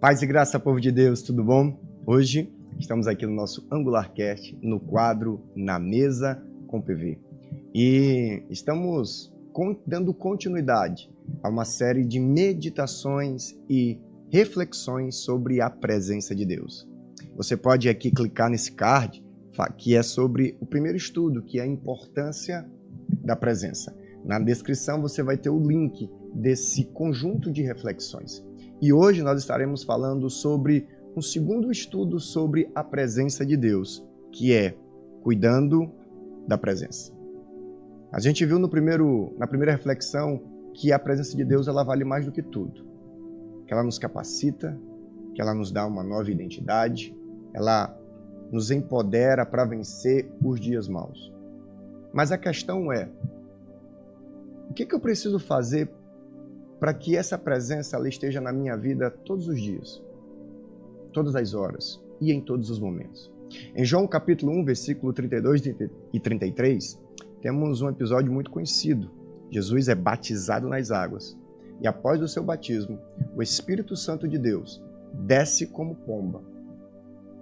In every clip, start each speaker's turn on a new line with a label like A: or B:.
A: Paz e graça, povo de Deus, tudo bom? Hoje estamos aqui no nosso AngularCast, no quadro Na Mesa com PV. E estamos dando continuidade a uma série de meditações e reflexões sobre a presença de Deus. Você pode aqui clicar nesse card, que é sobre o primeiro estudo, que é a importância da presença. Na descrição você vai ter o link desse conjunto de reflexões. E hoje nós estaremos falando sobre um segundo estudo sobre a presença de Deus, que é cuidando da presença. A gente viu na primeira reflexão que a presença de Deus ela vale mais do que tudo. Que ela nos capacita, que ela nos dá uma nova identidade, ela nos empodera para vencer os dias maus. Mas a questão é, o que eu preciso fazer para que essa presença ela esteja na minha vida todos os dias, todas as horas e em todos os momentos? Em João capítulo 1, versículo 32 e 33, temos um episódio muito conhecido. Jesus é batizado nas águas e após o seu batismo, o Espírito Santo de Deus desce como pomba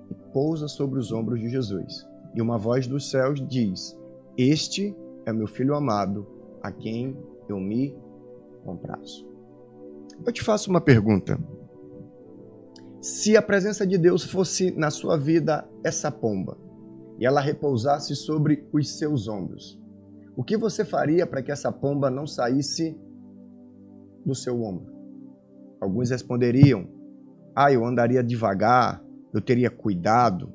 A: e pousa sobre os ombros de Jesus. E uma voz dos céus diz: "Este é meu Filho amado, a quem eu me comprazo." Eu te faço uma pergunta. Se a presença de Deus fosse na sua vida essa pomba e ela repousasse sobre os seus ombros, o que você faria para que essa pomba não saísse do seu ombro? Alguns responderiam: eu andaria devagar, eu teria cuidado.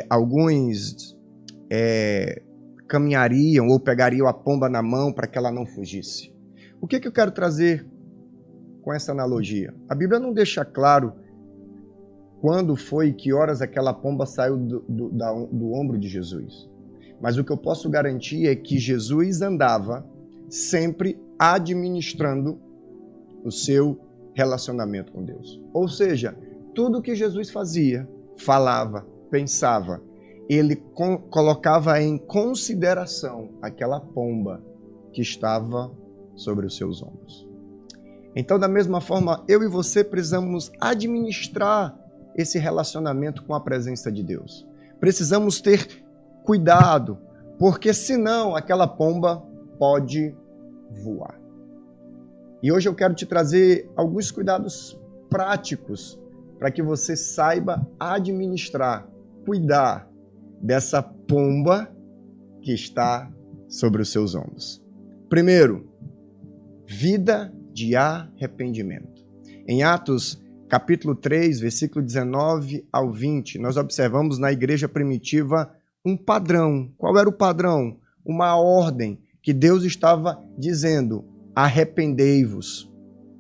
A: Alguns caminhariam ou pegariam a pomba na mão para que ela não fugisse. O que eu quero trazer com essa analogia? A Bíblia não deixa claro quando foi e que horas aquela pomba saiu do ombro de Jesus. Mas o que eu posso garantir é que Jesus andava sempre administrando o seu relacionamento com Deus. Ou seja, tudo que Jesus fazia, falava, pensava, ele colocava em consideração aquela pomba que estava sobre os seus ombros. Então, da mesma forma, eu e você precisamos administrar esse relacionamento com a presença de Deus. Precisamos ter cuidado, porque senão aquela pomba pode voar. E hoje eu quero te trazer alguns cuidados práticos para que você saiba administrar, cuidar dessa pomba que está sobre os seus ombros. Primeiro, vida de arrependimento. Em Atos, capítulo 3, versículo 19 ao 20, nós observamos na igreja primitiva um padrão. Qual era o padrão? Uma ordem que Deus estava dizendo: arrependei-vos,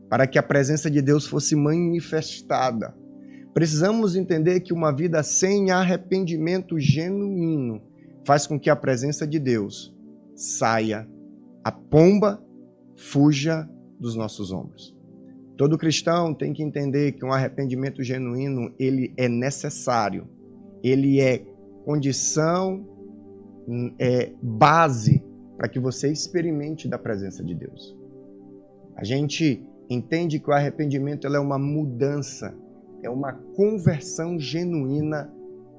A: para que a presença de Deus fosse manifestada. Precisamos entender que uma vida sem arrependimento genuíno faz com que a presença de Deus saia, a pomba fuja dos nossos ombros. Todo cristão tem que entender que um arrependimento genuíno, ele é necessário, ele é condição, base para que você experimente da presença de Deus. A gente entende que o arrependimento é uma mudança, é uma conversão genuína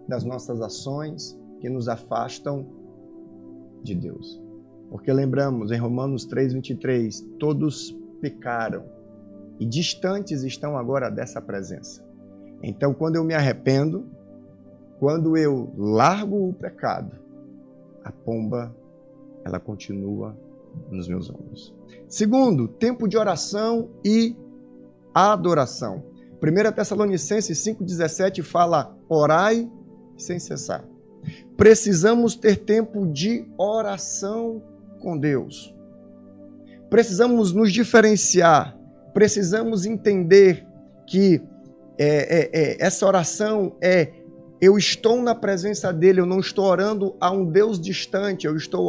A: das nossas ações que nos afastam de Deus. Porque lembramos, em Romanos 3:23, todos pecaram e distantes estão agora dessa presença. Então, quando eu me arrependo, quando eu largo o pecado, a pomba, ela continua nos meus ombros. Segundo, tempo de oração e adoração. 1 Tessalonicenses 5:17 fala: orai sem cessar. Precisamos ter tempo de oração com Deus. Precisamos nos diferenciar, precisamos entender que essa oração eu estou na presença dele, eu não estou orando a um Deus distante, eu estou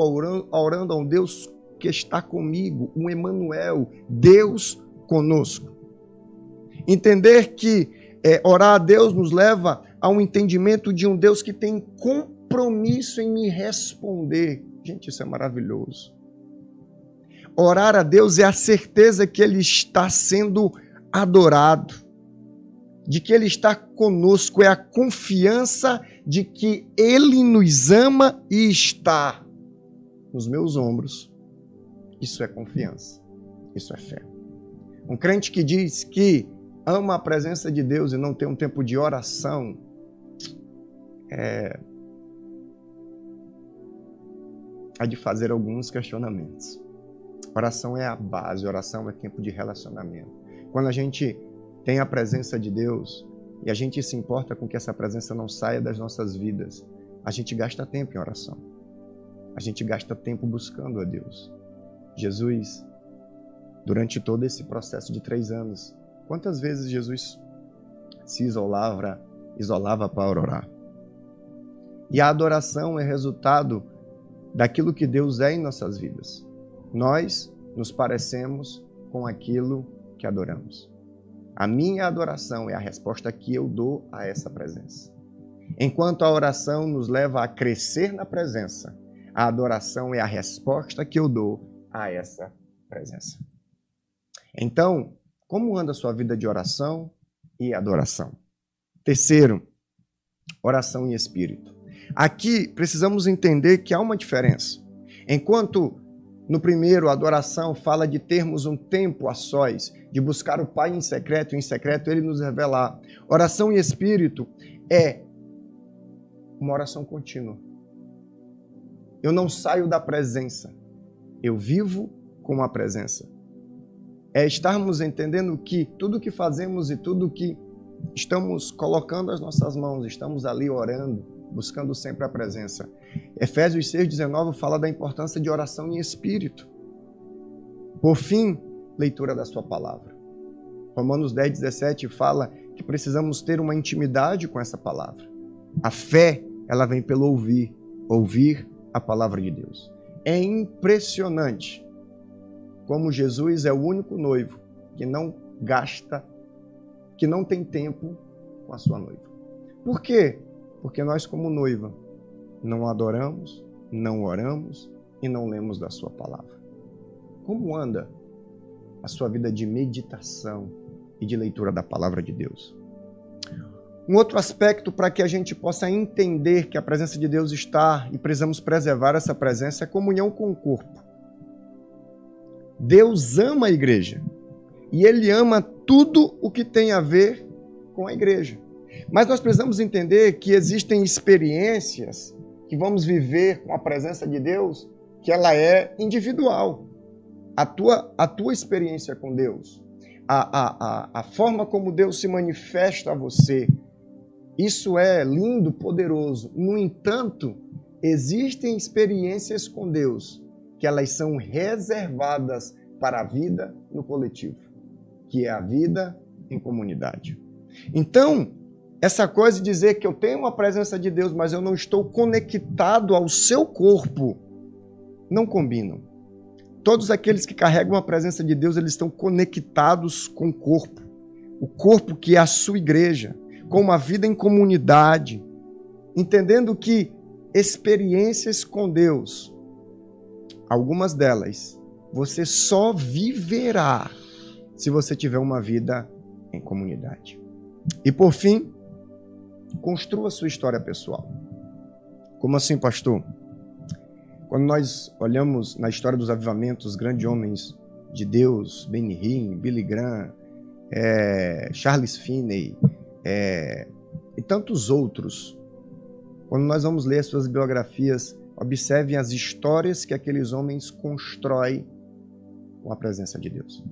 A: orando a um Deus que está comigo, um Emmanuel, Deus conosco. Entender que orar a Deus nos leva a um entendimento de um Deus que tem compromisso em me responder. Gente, isso é maravilhoso. Orar a Deus é a certeza que Ele está sendo adorado. de que Ele está conosco, é a confiança de que Ele nos ama e está nos meus ombros. Isso é confiança, isso é fé. Um crente que diz que ama a presença de Deus e não tem um tempo de oração, há de fazer alguns questionamentos. Oração é a base, oração é tempo de relacionamento. Quando a gente tem a presença de Deus e a gente se importa com que essa presença não saia das nossas vidas, a gente gasta tempo em oração. A gente gasta tempo buscando a Deus. Jesus, durante todo esse processo de 3 anos, quantas vezes Jesus se isolava para orar? E a adoração é resultado daquilo que Deus é em nossas vidas. Nós nos parecemos com aquilo que adoramos. A minha adoração é a resposta que eu dou a essa presença. Enquanto a oração nos leva a crescer na presença, a adoração é a resposta que eu dou a essa presença. Então, como anda a sua vida de oração e adoração? Terceiro, oração em espírito. Aqui precisamos entender que há uma diferença. Enquanto no primeiro, a adoração fala de termos um tempo a sós, de buscar o Pai em secreto, e em secreto Ele nos revelar. Oração em espírito é uma oração contínua. Eu não saio da presença, eu vivo com a presença. É estarmos entendendo que tudo que fazemos e tudo que estamos colocando as nossas mãos, estamos ali orando, buscando sempre a presença. Efésios 6,19 fala da importância de oração em espírito. Por fim, leitura da sua palavra. Romanos 10,17 fala que precisamos ter uma intimidade com essa palavra. A fé, ela vem pelo ouvir a palavra de Deus. É impressionante como Jesus é o único noivo que não gasta, que não tem tempo com a sua noiva. Por quê? Porque nós, como noiva, não adoramos, não oramos e não lemos da sua palavra. Como anda a sua vida de meditação e de leitura da palavra de Deus? Um outro aspecto para que a gente possa entender que a presença de Deus está e precisamos preservar essa presença é a comunhão com o corpo. Deus ama a igreja e Ele ama tudo o que tem a ver com a igreja. Mas nós precisamos entender que existem experiências que vamos viver com a presença de Deus, que ela é individual. A tua experiência com Deus, a forma como Deus se manifesta a você, isso é lindo, poderoso. No entanto, existem experiências com Deus que elas são reservadas para a vida no coletivo, que é a vida em comunidade. Então, essa coisa de dizer que eu tenho a presença de Deus, mas eu não estou conectado ao seu corpo, não combinam. Todos aqueles que carregam a presença de Deus, eles estão conectados com o corpo que é a sua igreja, com uma vida em comunidade, entendendo que experiências com Deus, algumas delas, você só viverá se você tiver uma vida em comunidade. E por fim, construa sua história pessoal. Como assim, pastor? Quando nós olhamos na história dos avivamentos, grandes homens de Deus, Benny Hinn, Billy Graham, Charles Finney e tantos outros, quando nós vamos ler suas biografias, observem as histórias que aqueles homens constroem com a presença de Deus.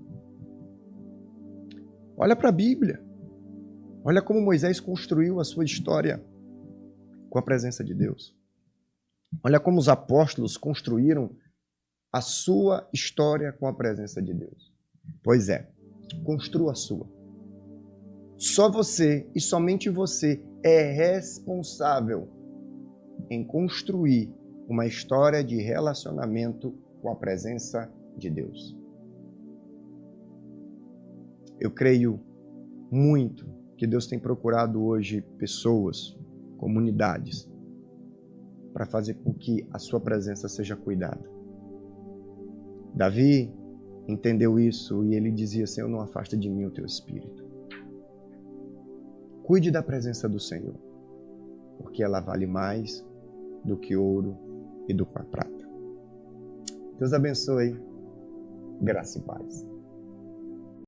A: Olha para a Bíblia. Olha como Moisés construiu a sua história com a presença de Deus. Olha como os apóstolos construíram a sua história com a presença de Deus. Pois é, construa a sua. Só você e somente você é responsável em construir uma história de relacionamento com a presença de Deus. Eu creio muito que Deus tem procurado hoje pessoas, comunidades, para fazer com que a sua presença seja cuidada. Davi entendeu isso e ele dizia: Senhor, não afasta de mim o teu espírito. Cuide da presença do Senhor, porque ela vale mais do que ouro e do que a prata. Deus abençoe. Graça e paz.